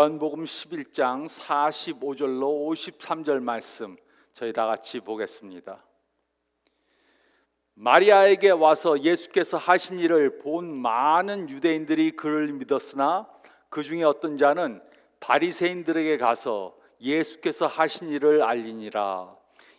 요한복음 11장 45절로 53절 말씀 저희 다 같이 보겠습니다. 마리아에게 와서 예수께서 하신 일을 본 많은 유대인들이 그를 믿었으나 그 중에 어떤 자는 바리새인들에게 가서 예수께서 하신 일을 알리니라.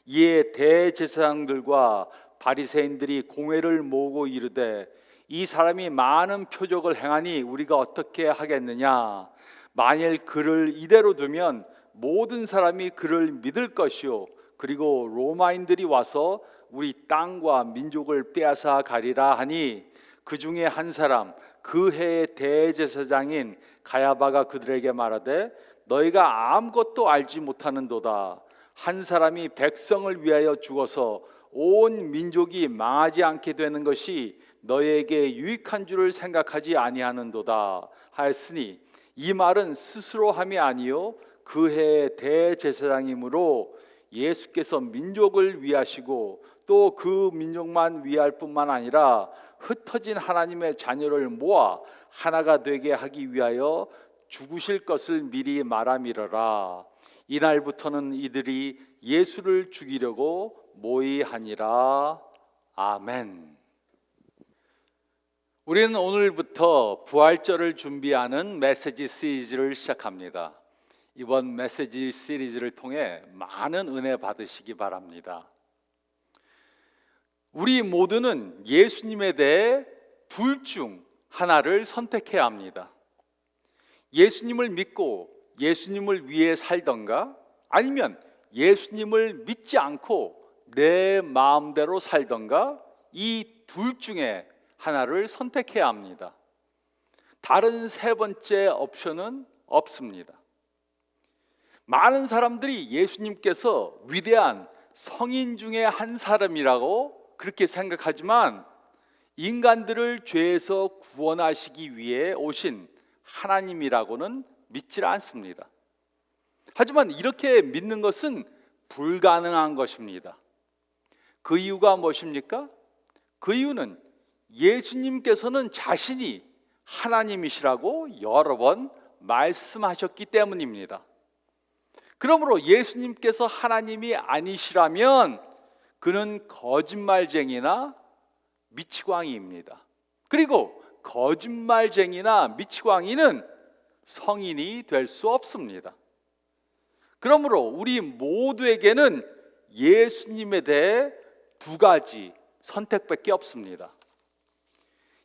이에 대제사장들과 바리새인들이 공회를 모으고 이르되 이 사람이 많은 표적을 행하니 우리가 어떻게 하겠느냐. 만일 그를 이대로 두면 모든 사람이 그를 믿을 것이요 그리고 로마인들이 와서 우리 땅과 민족을 빼앗아 가리라 하니 그 중에 한 사람 그 해의 대제사장인 가야바가 그들에게 말하되 너희가 아무것도 알지 못하는도다. 한 사람이 백성을 위하여 죽어서 온 민족이 망하지 않게 되는 것이 너희에게 유익한 줄을 생각하지 아니하는도다 하였으니 이 말은 스스로 함이 아니요 그 해의 대제사장이므로 예수께서 민족을 위하시고 또 그 민족만 위할 뿐만 아니라 흩어진 하나님의 자녀를 모아 하나가 되게 하기 위하여 죽으실 것을 미리 말함이러라. 이날부터는 이들이 예수를 죽이려고 모의하니라. 아멘. 우리는 오늘부터 부활절을 준비하는 메시지 시리즈를 시작합니다. 이번 메시지 시리즈를 통해 많은 은혜 받으시기 바랍니다. 우리 모두는 예수님에 대해 둘 중 하나를 선택해야 합니다. 예수님을 믿고 예수님을 위해 살던가 아니면 예수님을 믿지 않고 내 마음대로 살던가 이 둘 중에 하나를 선택해야 합니다. 다른 세 번째 옵션은 없습니다. 많은 사람들이 예수님께서 위대한 성인 중에 한 사람이라고 그렇게 생각하지만 인간들을 죄에서 구원하시기 위해 오신 하나님이라고는 믿지 않습니다. 하지만 이렇게 믿는 것은 불가능한 것입니다. 그 이유가 무엇입니까? 그 이유는 예수님께서는 자신이 하나님이시라고 여러 번 말씀하셨기 때문입니다. 그러므로 예수님께서 하나님이 아니시라면 그는 거짓말쟁이나 미치광이입니다. 그리고 거짓말쟁이나 미치광이는 성인이 될 수 없습니다. 그러므로 우리 모두에게는 예수님에 대해 두 가지 선택밖에 없습니다.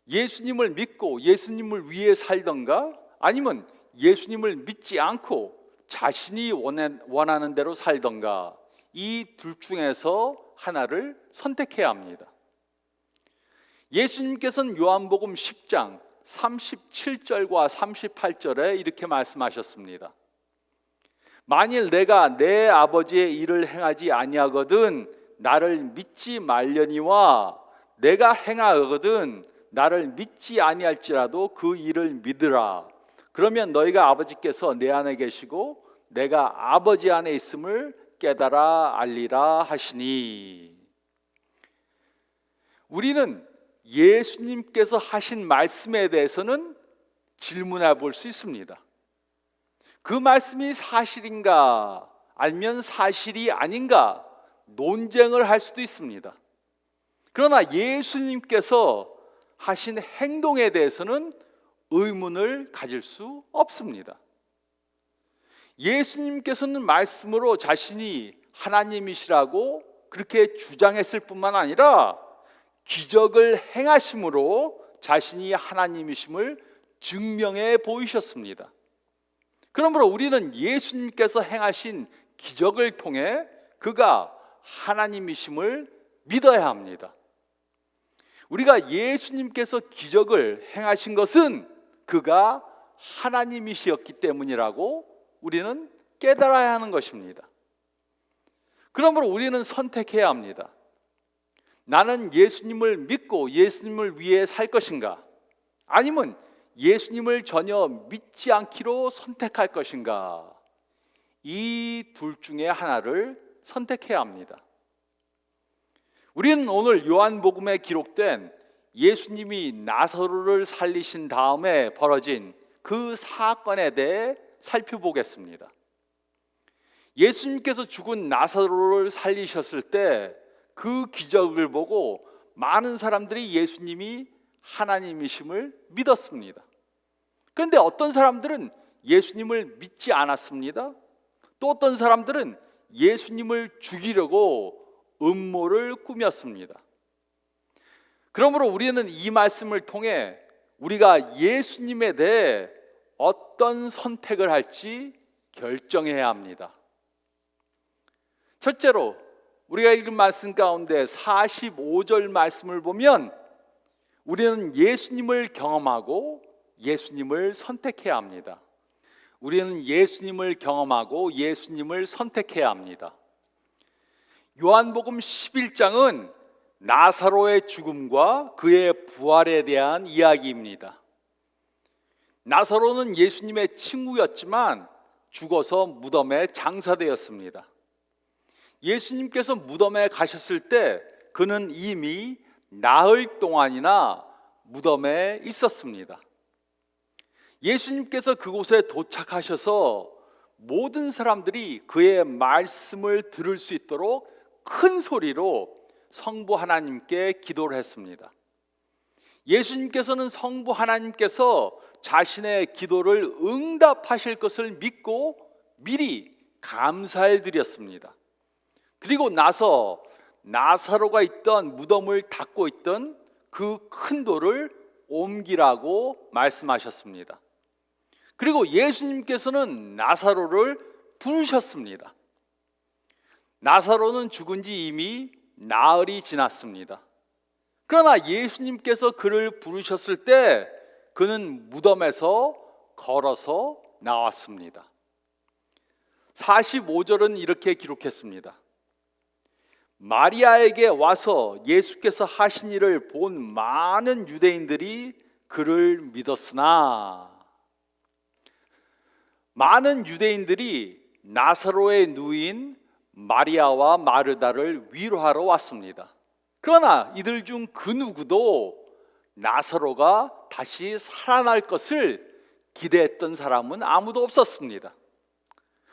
예수님을 믿고 예수님을 위해 살던가 아니면 예수님을 믿지 않고 자신이 원하는 대로 살던가 이 둘 중에서 하나를 선택해야 합니다. 예수님께서는 요한복음 10장 37절과 38절에 이렇게 말씀하셨습니다. 만일 내가 내 아버지의 일을 행하지 아니하거든 나를 믿지 말려니와 내가 행하거든 나를 믿지 아니할지라도 그 일을 믿으라. 그러면 너희가 아버지께서 내 안에 계시고 내가 아버지 안에 있음을 깨달아 알리라 하시니. 우리는 예수님께서 하신 말씀에 대해서는 질문해 볼 수 있습니다. 그 말씀이 사실인가 아니면 사실이 아닌가 논쟁을 할 수도 있습니다. 그러나 예수님께서 하신 행동에 대해서는 의문을 가질 수 없습니다. 예수님께서는 말씀으로 자신이 하나님이시라고 그렇게 주장했을 뿐만 아니라 기적을 행하심으로 자신이 하나님이심을 증명해 보이셨습니다. 그러므로 우리는 예수님께서 행하신 기적을 통해 그가 하나님이심을 믿어야 합니다. 우리가 예수님께서 기적을 행하신 것은 그가 하나님이시었기 때문이라고 우리는 깨달아야 하는 것입니다. 그러므로 우리는 선택해야 합니다. 나는 예수님을 믿고 예수님을 위해 살 것인가? 아니면 예수님을 전혀 믿지 않기로 선택할 것인가? 이 둘 중에 하나를 선택해야 합니다. 우리는 오늘 요한복음에 기록된 예수님이 나사로를 살리신 다음에 벌어진 그 사건에 대해 살펴보겠습니다. 예수님께서 죽은 나사로를 살리셨을 때 그 기적을 보고 많은 사람들이 예수님이 하나님이심을 믿었습니다. 그런데 어떤 사람들은 예수님을 믿지 않았습니다. 또 어떤 사람들은 예수님을 죽이려고 음모를 꾸몄습니다. 그러므로 우리는 이 말씀을 통해 우리가 예수님에 대해 어떤 선택을 할지 결정해야 합니다. 첫째로 우리가 읽은 말씀 가운데 45절 말씀을 보면 우리는 예수님을 경험하고 예수님을 선택해야 합니다. 우리는 예수님을 경험하고 예수님을 선택해야 합니다. 요한복음 11장은 나사로의 죽음과 그의 부활에 대한 이야기입니다. 나사로는 예수님의 친구였지만 죽어서 무덤에 장사되었습니다. 예수님께서 무덤에 가셨을 때 그는 이미 나흘 동안이나 무덤에 있었습니다. 예수님께서 그곳에 도착하셔서 모든 사람들이 그의 말씀을 들을 수 있도록 큰 소리로 성부 하나님께 기도를 했습니다. 예수님께서는 성부 하나님께서 자신의 기도를 응답하실 것을 믿고 미리 감사해 드렸습니다. 그리고 나서 나사로가 있던 무덤을 닫고 있던 그 큰 돌을 옮기라고 말씀하셨습니다. 그리고 예수님께서는 나사로를 부르셨습니다. 나사로는 죽은 지 이미 나흘이 지났습니다. 그러나 예수님께서 그를 부르셨을 때 그는 무덤에서 걸어서 나왔습니다. 45절은 이렇게 기록했습니다. 마리아에게 와서 예수께서 하신 일을 본 많은 유대인들이 그를 믿었으나, 많은 유대인들이 나사로의 누이인 마리아와 마르다를 위로하러 왔습니다. 그러나 이들 중 그 누구도 나사로가 다시 살아날 것을 기대했던 사람은 아무도 없었습니다.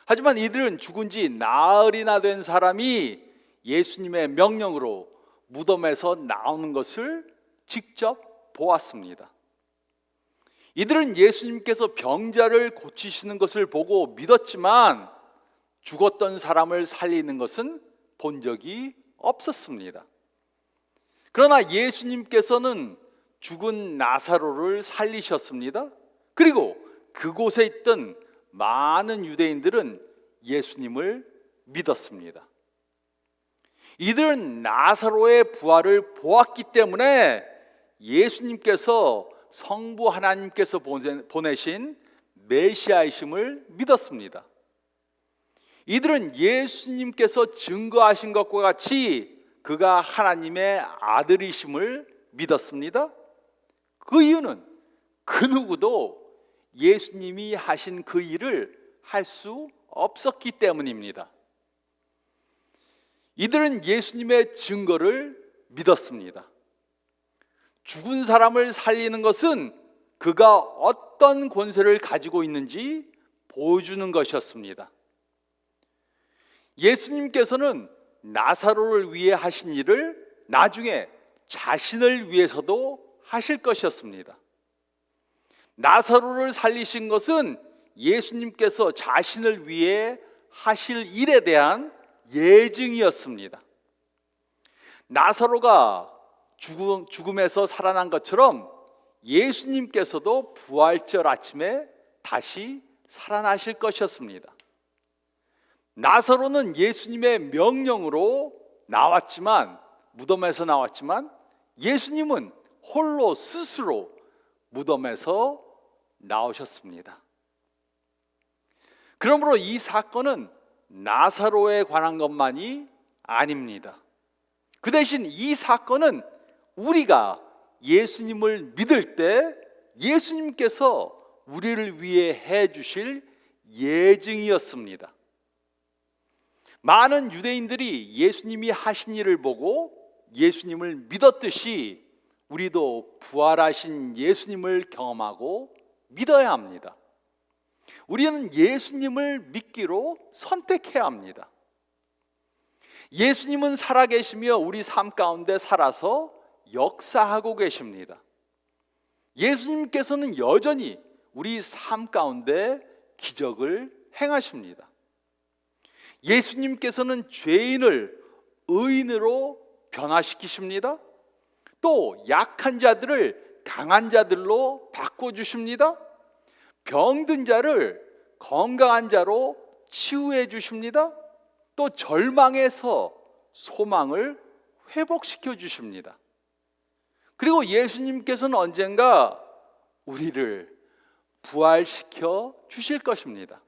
하지만 이들은 죽은 지 나흘이나 된 사람이 예수님의 명령으로 무덤에서 나오는 것을 직접 보았습니다. 이들은 예수님께서 병자를 고치시는 것을 보고 믿었지만 죽었던 사람을 살리는 것은 본 적이 없었습니다. 그러나 예수님께서는 죽은 나사로를 살리셨습니다. 그리고 그곳에 있던 많은 유대인들은 예수님을 믿었습니다. 이들은 나사로의 부활을 보았기 때문에 예수님께서 성부 하나님께서 보내신 메시아이심을 믿었습니다. 이들은 예수님께서 증거하신 것과 같이 그가 하나님의 아들이심을 믿었습니다. 그 이유는 그 누구도 예수님이 하신 그 일을 할 수 없었기 때문입니다. 이들은 예수님의 증거를 믿었습니다. 죽은 사람을 살리는 것은 그가 어떤 권세를 가지고 있는지 보여주는 것이었습니다. 예수님께서는 나사로를 위해 하신 일을 나중에 자신을 위해서도 하실 것이었습니다. 나사로를 살리신 것은 예수님께서 자신을 위해 하실 일에 대한 예증이었습니다. 나사로가 죽음에서 살아난 것처럼 예수님께서도 부활절 아침에 다시 살아나실 것이었습니다. 나사로는 예수님의 명령으로 나왔지만, 무덤에서 나왔지만 예수님은 홀로 스스로 무덤에서 나오셨습니다. 그러므로 이 사건은 나사로에 관한 것만이 아닙니다. 그 대신 이 사건은 우리가 예수님을 믿을 때 예수님께서 우리를 위해 해주실 예증이었습니다. 많은 유대인들이 예수님이 하신 일을 보고 예수님을 믿었듯이 우리도 부활하신 예수님을 경험하고 믿어야 합니다. 우리는 예수님을 믿기로 선택해야 합니다. 예수님은 살아계시며 우리 삶 가운데 살아서 역사하고 계십니다. 예수님께서는 여전히 우리 삶 가운데 기적을 행하십니다. 예수님께서는 죄인을 의인으로 변화시키십니다. 또 약한 자들을 강한 자들로 바꿔주십니다. 병든 자를 건강한 자로 치유해 주십니다. 또 절망에서 소망을 회복시켜 주십니다. 그리고 예수님께서는 언젠가 우리를 부활시켜 주실 것입니다.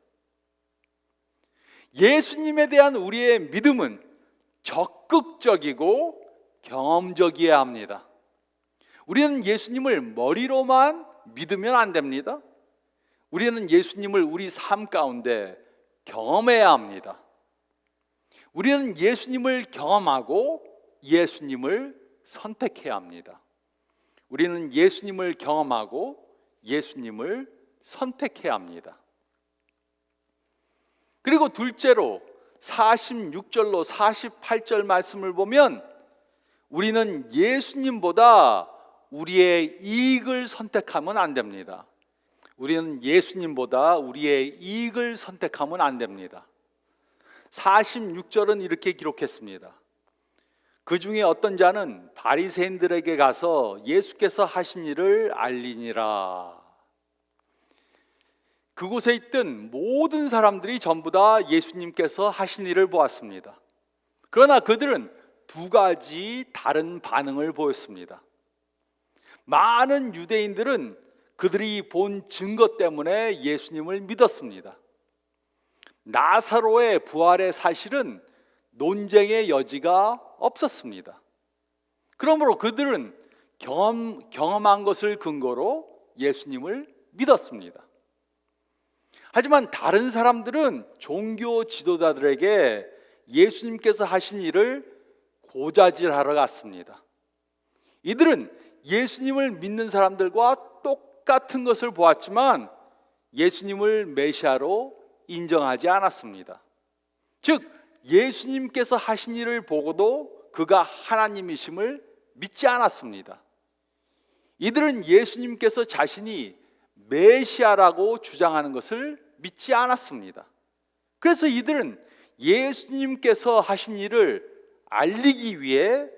예수님에 대한 우리의 믿음은 적극적이고 경험적이어야 합니다. 우리는 예수님을 머리로만 믿으면 안 됩니다. 우리는 예수님을 우리 삶 가운데 경험해야 합니다. 우리는 예수님을 경험하고 예수님을 선택해야 합니다. 우리는 예수님을 경험하고 예수님을 선택해야 합니다. 그리고 둘째로 46절로 48절 말씀을 보면 우리는 예수님보다 우리의 이익을 선택하면 안 됩니다. 우리는 예수님보다 우리의 이익을 선택하면 안 됩니다. 46절은 이렇게 기록했습니다. 그 중에 어떤 자는 바리새인들에게 가서 예수께서 하신 일을 알리니라. 그곳에 있던 모든 사람들이 전부 다 예수님께서 하신 일을 보았습니다. 그러나 그들은 두 가지 다른 반응을 보였습니다. 많은 유대인들은 그들이 본 증거 때문에 예수님을 믿었습니다. 나사로의 부활의 사실은 논쟁의 여지가 없었습니다. 그러므로 그들은 경험한 것을 근거로 예수님을 믿었습니다. 하지만 다른 사람들은 종교 지도자들에게 예수님께서 하신 일을 고자질하러 갔습니다. 이들은 예수님을 믿는 사람들과 똑같은 것을 보았지만 예수님을 메시아로 인정하지 않았습니다. 즉 예수님께서 하신 일을 보고도 그가 하나님이심을 믿지 않았습니다. 이들은 예수님께서 자신이 메시아라고 주장하는 것을 믿지 않았습니다. 그래서 이들은 예수님께서 하신 일을 알리기 위해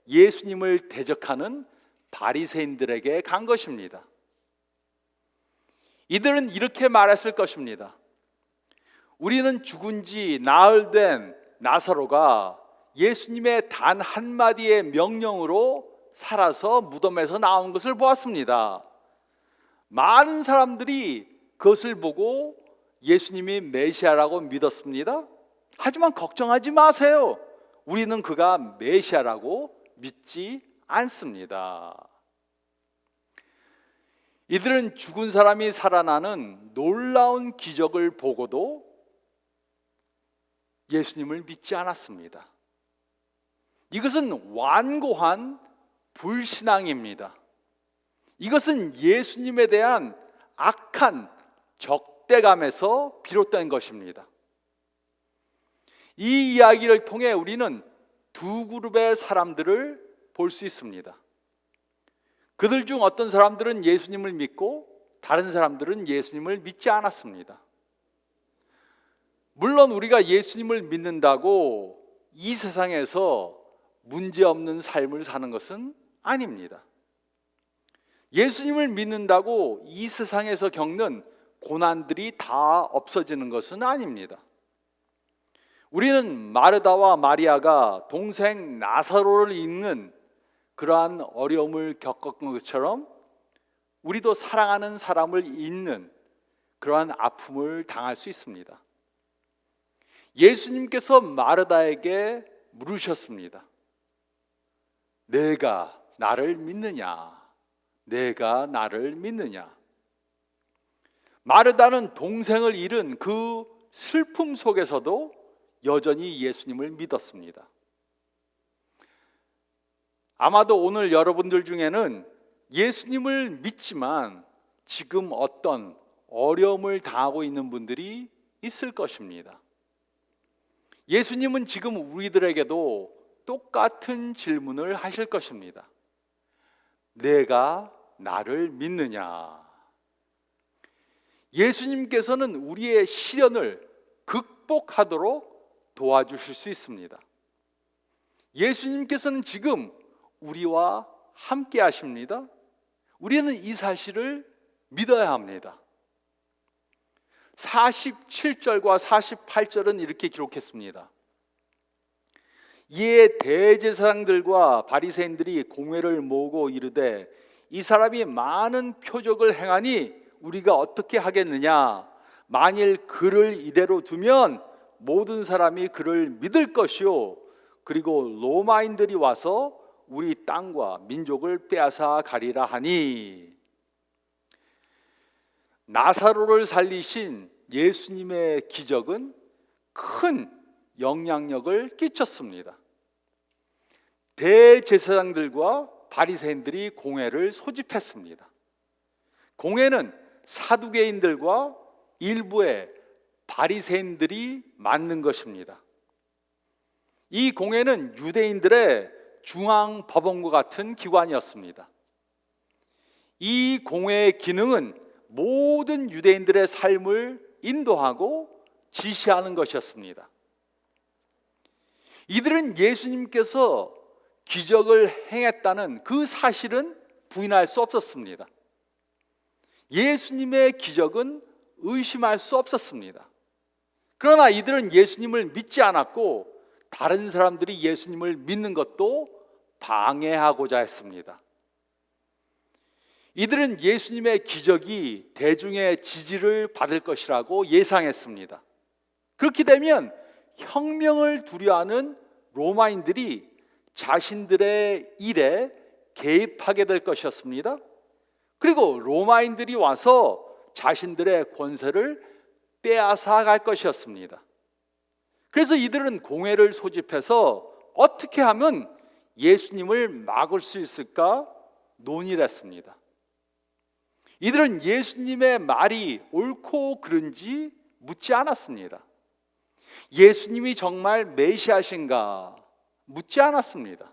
예수님을 대적하는 바리새인들에게 간 것입니다. 이들은 이렇게 말했을 것입니다. 우리는 죽은 지 나흘 된 나사로가 예수님의 단 한마디의 명령으로 살아서 무덤에서 나온 것을 보았습니다. 많은 사람들이 그것을 보고 예수님이 메시아라고 믿었습니다. 하지만 걱정하지 마세요. 우리는 그가 메시아라고 믿지 않습니다. 이들은 죽은 사람이 살아나는 놀라운 기적을 보고도 예수님을 믿지 않았습니다. 이것은 완고한 불신앙입니다. 이것은 예수님에 대한 악한 적대감에서 비롯된 것입니다. 이 이야기를 통해 우리는 두 그룹의 사람들을 볼 수 있습니다. 그들 중 어떤 사람들은 예수님을 믿고 다른 사람들은 예수님을 믿지 않았습니다. 물론 우리가 예수님을 믿는다고 이 세상에서 문제없는 삶을 사는 것은 아닙니다. 예수님을 믿는다고 이 세상에서 겪는 고난들이 다 없어지는 것은 아닙니다. 우리는 마르다와 마리아가 동생 나사로를 잇는 그러한 어려움을 겪었던 것처럼 우리도 사랑하는 사람을 잇는 그러한 아픔을 당할 수 있습니다. 예수님께서 마르다에게 물으셨습니다. 내가 나를 믿느냐? 내가 나를 믿느냐? 마르다는 동생을 잃은 그 슬픔 속에서도 여전히 예수님을 믿었습니다. 아마도 오늘 여러분들 중에는 예수님을 믿지만 지금 어떤 어려움을 당하고 있는 분들이 있을 것입니다. 예수님은 지금 우리들에게도 똑같은 질문을 하실 것입니다. 내가 나를 믿느냐? 예수님께서는 우리의 시련을 극복하도록 도와주실 수 있습니다. 예수님께서는 지금 우리와 함께 하십니다. 우리는 이 사실을 믿어야 합니다. 47절과 48절은 이렇게 기록했습니다. 이에 대제사장들과 바리새인들이 공회를 모으고 이르되 이 사람이 많은 표적을 행하니 우리가 어떻게 하겠느냐? 만일 그를 이대로 두면 모든 사람이 그를 믿을 것이요 그리고 로마인들이 와서 우리 땅과 민족을 빼앗아 가리라 하니. 나사로를 살리신 예수님의 기적은 큰 영향력을 끼쳤습니다. 대제사장들과 바리새인들이 공회를 소집했습니다. 공회는 사두개인들과 일부의 바리새인들이 만든 것입니다. 이 공회는 유대인들의 중앙 법원과 같은 기관이었습니다. 이 공회의 기능은 모든 유대인들의 삶을 인도하고 지시하는 것이었습니다. 이들은 예수님께서 기적을 행했다는 그 사실은 부인할 수 없었습니다. 예수님의 기적은 의심할 수 없었습니다. 그러나 이들은 예수님을 믿지 않았고 다른 사람들이 예수님을 믿는 것도 방해하고자 했습니다. 이들은 예수님의 기적이 대중의 지지를 받을 것이라고 예상했습니다. 그렇게 되면 혁명을 두려워하는 로마인들이 자신들의 일에 개입하게 될 것이었습니다. 그리고 로마인들이 와서 자신들의 권세를 빼앗아 갈 것이었습니다. 그래서 이들은 공회를 소집해서 어떻게 하면 예수님을 막을 수 있을까 논의를 했습니다. 이들은 예수님의 말이 옳고 그른지 묻지 않았습니다. 예수님이 정말 메시아신가 묻지 않았습니다.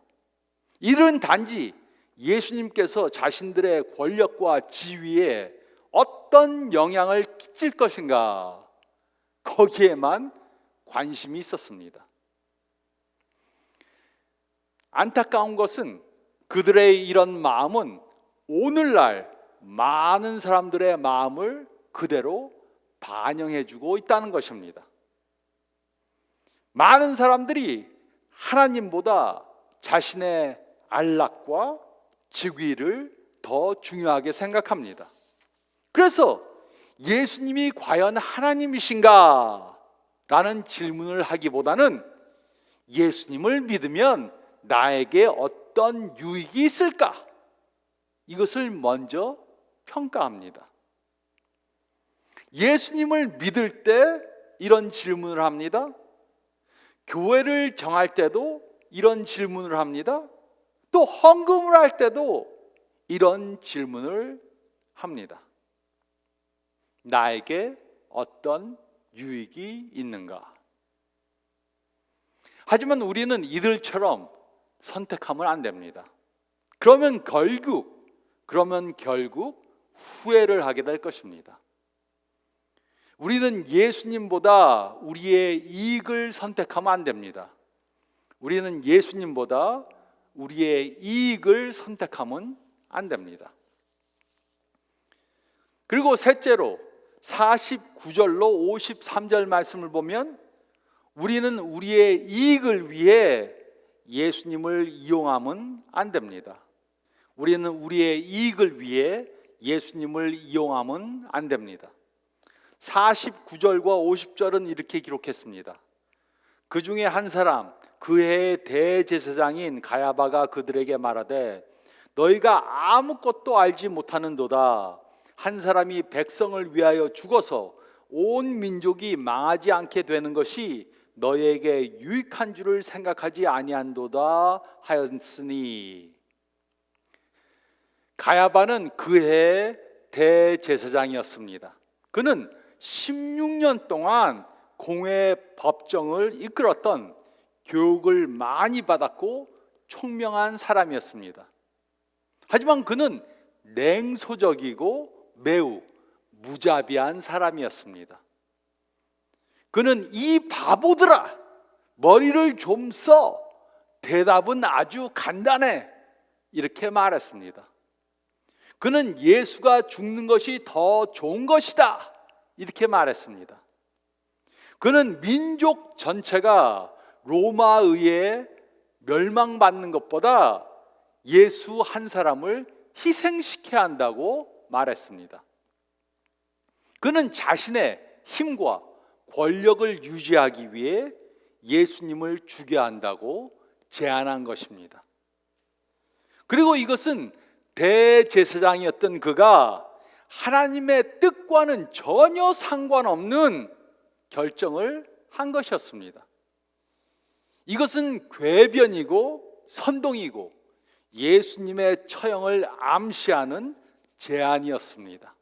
이들은 단지 예수님께서 자신들의 권력과 지위에 어떤 영향을 끼칠 것인가 거기에만 관심이 있었습니다. 안타까운 것은 그들의 이런 마음은 오늘날 많은 사람들의 마음을 그대로 반영해주고 있다는 것입니다. 많은 사람들이 하나님보다 자신의 안락과 직위를 더 중요하게 생각합니다. 그래서 예수님이 과연 하나님이신가? 라는 질문을 하기보다는 예수님을 믿으면 나에게 어떤 유익이 있을까? 이것을 먼저 평가합니다. 예수님을 믿을 때 이런 질문을 합니다. 교회를 정할 때도 이런 질문을 합니다. 또 헌금을 할 때도 이런 질문을 합니다. 나에게 어떤 유익이 있는가? 하지만 우리는 이들처럼 선택하면 안 됩니다. 그러면 결국 후회를 하게 될 것입니다. 우리는 예수님보다 우리의 이익을 선택하면 안 됩니다. 우리는 예수님보다 우리의 이익을 선택하면 안 됩니다. 그리고 셋째로 49절로 53절 말씀을 보면 우리는 우리의 이익을 위해 예수님을 이용하면 안 됩니다. 우리는 우리의 이익을 위해 예수님을 이용하면 안 됩니다. 49절과 50절은 이렇게 기록했습니다. 그 중에 한 사람 그 해의 대제사장인 가야바가 그들에게 말하되 너희가 아무것도 알지 못하는도다. 한 사람이 백성을 위하여 죽어서 온 민족이 망하지 않게 되는 것이 너희에게 유익한 줄을 생각하지 아니한도다 하였으니. 가야바는 그 해의 대제사장이었습니다. 그는 16년 동안 공회 법정을 이끌었던 교육을 많이 받았고 총명한 사람이었습니다. 하지만 그는 냉소적이고 매우 무자비한 사람이었습니다. 그는 이 바보들아, 머리를 좀 써. 대답은 아주 간단해. 이렇게 말했습니다. 그는 예수가 죽는 것이 더 좋은 것이다. 이렇게 말했습니다. 그는 민족 전체가 로마 의회에 멸망받는 것보다 예수 한 사람을 희생시켜야 한다고 말했습니다. 그는 자신의 힘과 권력을 유지하기 위해 예수님을 죽여야 한다고 제안한 것입니다. 그리고 이것은 대제사장이었던 그가 하나님의 뜻과는 전혀 상관없는 결정을 한 것이었습니다. 이것은 궤변이고 선동이고 예수님의 처형을 암시하는 제안이었습니다.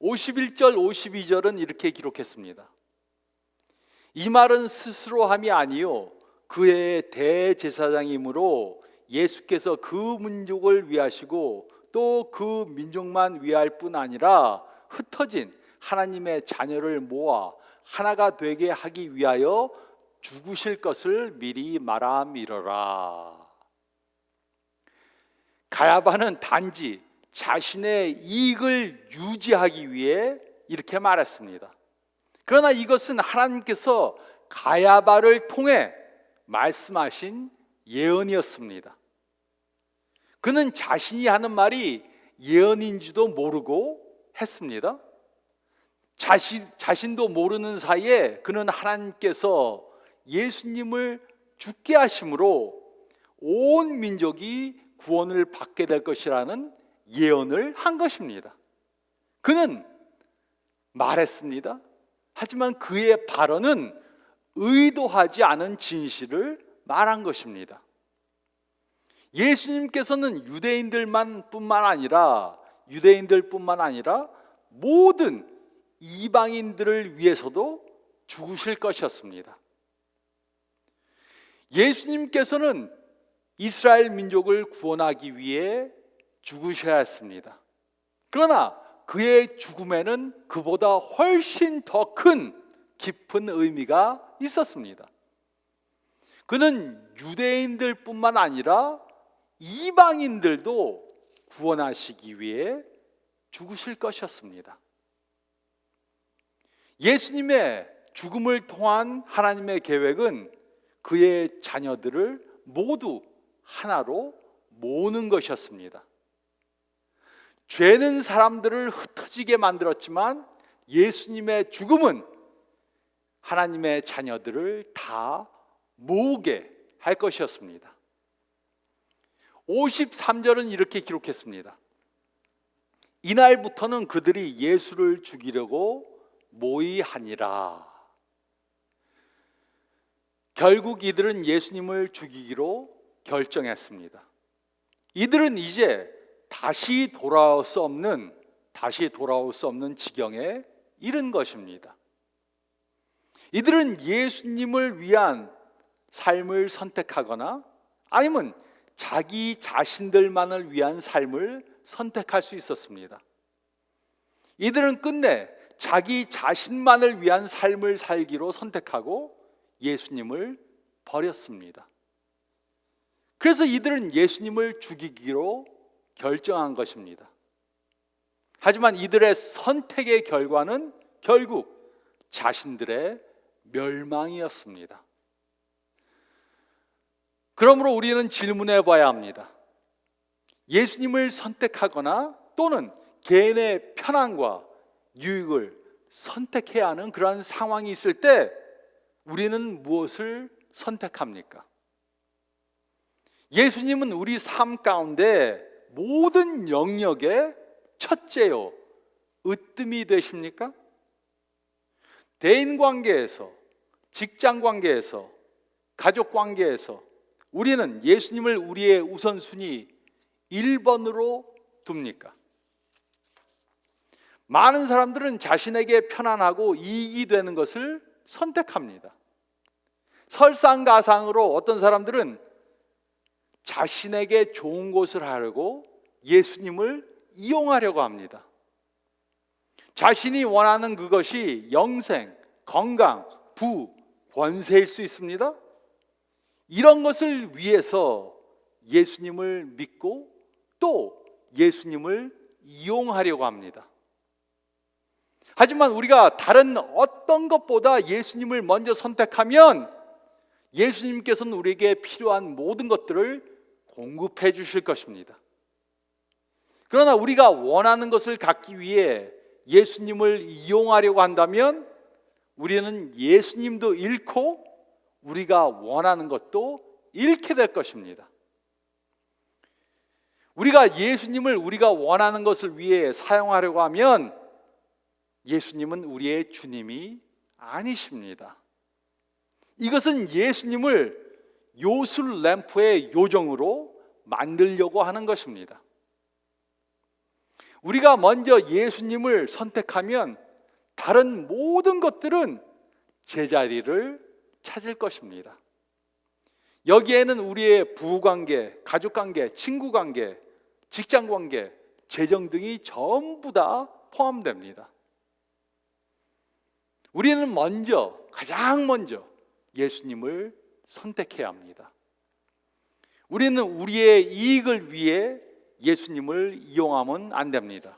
51절 52절은 이렇게 기록했습니다. 이 말은 스스로 함이 아니요 그의 대제사장이므로 예수께서 그 민족을 위하시고 또 그 민족만 위할 뿐 아니라 흩어진 하나님의 자녀를 모아 하나가 되게 하기 위하여 죽으실 것을 미리 말하미러라. 가야바는 단지 자신의 이익을 유지하기 위해 이렇게 말했습니다. 그러나 이것은 하나님께서 가야바를 통해 말씀하신 예언이었습니다. 그는 자신이 하는 말이 예언인지도 모르고 했습니다. 자신도 모르는 사이에 그는 하나님께서 예수님을 죽게 하심으로 온 민족이 구원을 받게 될 것이라는 예언을 한 것입니다. 그는 말했습니다. 하지만 그의 발언은 의도하지 않은 진실을 말한 것입니다. 예수님께서는 유대인들 뿐만 아니라 모든 이방인들을 위해서도 죽으실 것이었습니다. 예수님께서는 이스라엘 민족을 구원하기 위해 죽으셔야 했습니다. 그러나 그의 죽음에는 그보다 훨씬 더 큰 깊은 의미가 있었습니다. 그는 유대인들뿐만 아니라 이방인들도 구원하시기 위해 죽으실 것이었습니다. 예수님의 죽음을 통한 하나님의 계획은 그의 자녀들을 모두 하나로 모으는 것이었습니다. 죄는 사람들을 흩어지게 만들었지만 예수님의 죽음은 하나님의 자녀들을 다 모으게 할 것이었습니다. 53절은 이렇게 기록했습니다. 이날부터는 그들이 예수를 죽이려고 모의하니라. 결국 이들은 예수님을 죽이기로 결정했습니다. 이들은 이제 다시 돌아올 수 없는 지경에 이른 것입니다. 이들은 예수님을 위한 삶을 선택하거나 아니면 자기 자신들만을 위한 삶을 선택할 수 있었습니다. 이들은 끝내 자기 자신만을 위한 삶을 살기로 선택하고 예수님을 버렸습니다. 그래서 이들은 예수님을 죽이기로 결정한 것입니다. 하지만 이들의 선택의 결과는 결국 자신들의 멸망이었습니다. 그러므로 우리는 질문해 봐야 합니다. 예수님을 선택하거나 또는 개인의 편안과 유익을 선택해야 하는 그러한 상황이 있을 때 우리는 무엇을 선택합니까? 예수님은 우리 삶 가운데 모든 영역의 첫째요 으뜸이 되십니까? 대인 관계에서, 직장 관계에서, 가족 관계에서 우리는 예수님을 우리의 우선순위 1번으로 둡니까? 많은 사람들은 자신에게 편안하고 이익이 되는 것을 선택합니다. 설상가상으로 어떤 사람들은 자신에게 좋은 것을 하려고 예수님을 이용하려고 합니다. 자신이 원하는 그것이 영생, 건강, 부, 권세일 수 있습니다. 이런 것을 위해서 예수님을 믿고 또 예수님을 이용하려고 합니다. 하지만 우리가 다른 어떤 것보다 예수님을 먼저 선택하면 예수님께서는 우리에게 필요한 모든 것들을 공급해 주실 것입니다. 그러나 우리가 원하는 것을 갖기 위해 예수님을 이용하려고 한다면 우리는 예수님도 잃고 우리가 원하는 것도 잃게 될 것입니다. 우리가 예수님을 우리가 원하는 것을 위해 사용하려고 하면 예수님은 우리의 주님이 아니십니다. 이것은 예수님을 요술 램프의 요정으로 만들려고 하는 것입니다. 우리가 먼저 예수님을 선택하면 다른 모든 것들은 제자리를 찾을 것입니다. 여기에는 우리의 부부관계, 가족관계, 친구관계, 직장관계, 재정 등이 전부 다 포함됩니다. 우리는 가장 먼저 예수님을 선택해야 합니다. 우리는 우리의 이익을 위해 예수님을 이용하면 안 됩니다.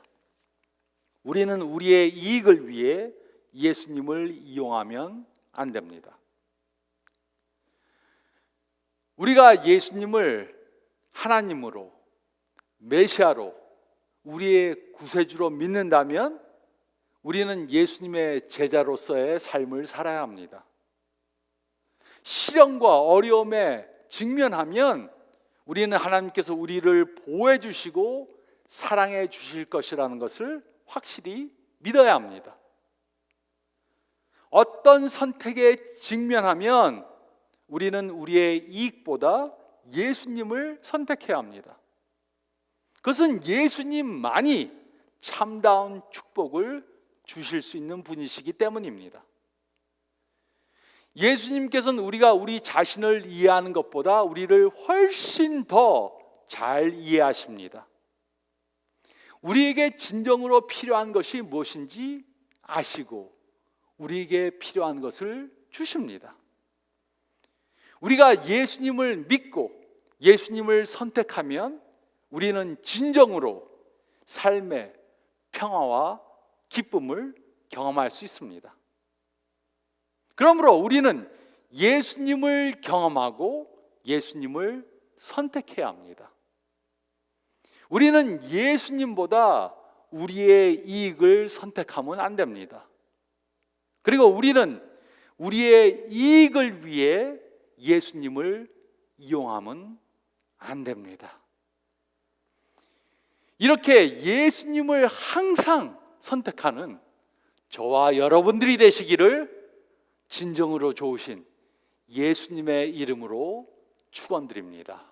우리는 우리의 이익을 위해 예수님을 이용하면 안 됩니다. 우리가 예수님을 하나님으로, 메시아로, 우리의 구세주로 믿는다면 우리는 예수님의 제자로서의 삶을 살아야 합니다. 시련과 어려움에 직면하면 우리는 하나님께서 우리를 보호해 주시고 사랑해 주실 것이라는 것을 확실히 믿어야 합니다. 어떤 선택에 직면하면 우리는 우리의 이익보다 예수님을 선택해야 합니다. 그것은 예수님만이 참다운 축복을 주실 수 있는 분이시기 때문입니다. 예수님께서는 우리가 우리 자신을 이해하는 것보다 우리를 훨씬 더 잘 이해하십니다. 우리에게 진정으로 필요한 것이 무엇인지 아시고 우리에게 필요한 것을 주십니다. 우리가 예수님을 믿고 예수님을 선택하면 우리는 진정으로 삶의 평화와 기쁨을 경험할 수 있습니다. 그러므로 우리는 예수님을 경험하고 예수님을 선택해야 합니다. 우리는 예수님보다 우리의 이익을 선택하면 안 됩니다. 그리고 우리는 우리의 이익을 위해 예수님을 이용하면 안 됩니다. 이렇게 예수님을 항상 선택하는 저와 여러분들이 되시기를 진정으로 좋으신 예수님의 이름으로 축원드립니다.